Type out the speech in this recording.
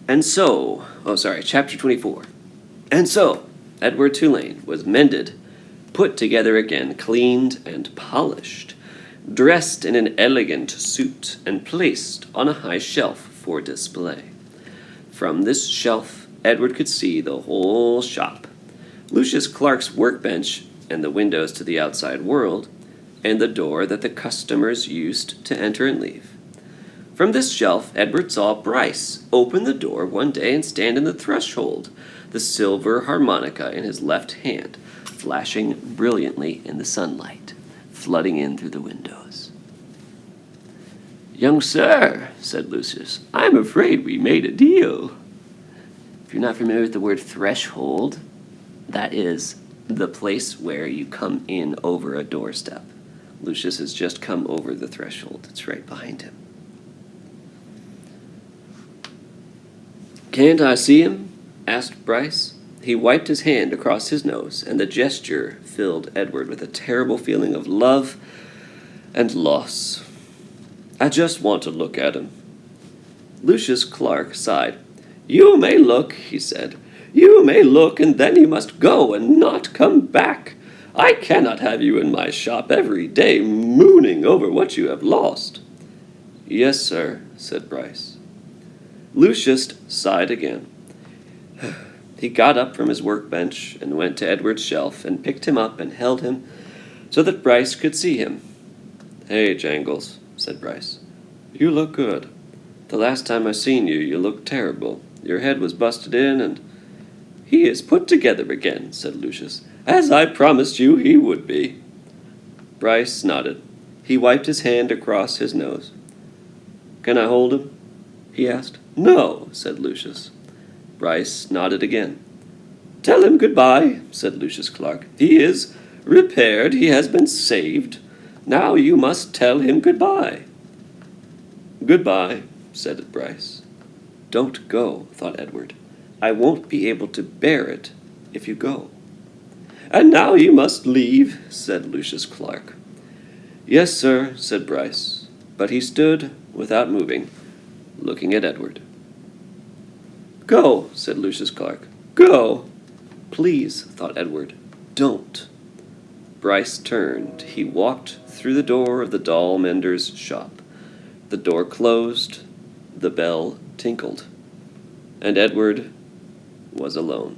Chapter 24. And so, Edward Tulane was mended, put together again, cleaned and polished, dressed in an elegant suit, and placed on a high shelf for display. From this shelf, Edward could see the whole shop, Lucius Clark's workbench and the windows to the outside world, and the door that the customers used to enter and leave. From this shelf, Edward saw Bryce open the door one day and stand in the threshold, the silver harmonica in his left hand, flashing brilliantly in the sunlight, flooding in through the windows. "Young sir," said Lucius, "I'm afraid we made a deal." If you're not familiar with the word threshold, that is the place where you come in over a doorstep. Lucius has just come over the threshold. It's right behind him. "Can't I see him?" asked Bryce. He wiped his hand across his nose, and the gesture filled Edward with a terrible feeling of love and loss. "I just want to look at him." Lucius Clark sighed. "You may look," he said. "You may look, and then you must go and not come back. I cannot have you in my shop every day mooning over what you have lost." "Yes, sir," said Bryce. Lucius sighed again. He got up from his workbench and went to Edward's shelf and picked him up and held him so that Bryce could see him. "Hey, Jangles," said Bryce. "You look good. The last time I seen you, you looked terrible. Your head was busted in and—" "He is put together again," said Lucius, "as I promised you he would be." Bryce nodded. He wiped his hand across his nose. "Can I hold him?" he asked. "No," said Lucius. Bryce nodded again. "Tell him goodbye," said Lucius Clark. "He is repaired. He has been saved. Now you must tell him goodbye." "Goodbye," said Bryce. "Don't go," thought Edward. "I won't be able to bear it if you go." "And now you must leave," said Lucius Clark. "Yes, sir," said Bryce, but he stood without moving, looking at Edward. "Go," said Lucius Clark. "Go." "Please," thought Edward, "don't." Bryce turned. He walked through the door of the doll mender's shop. The door closed. The bell tinkled. And Edward was alone.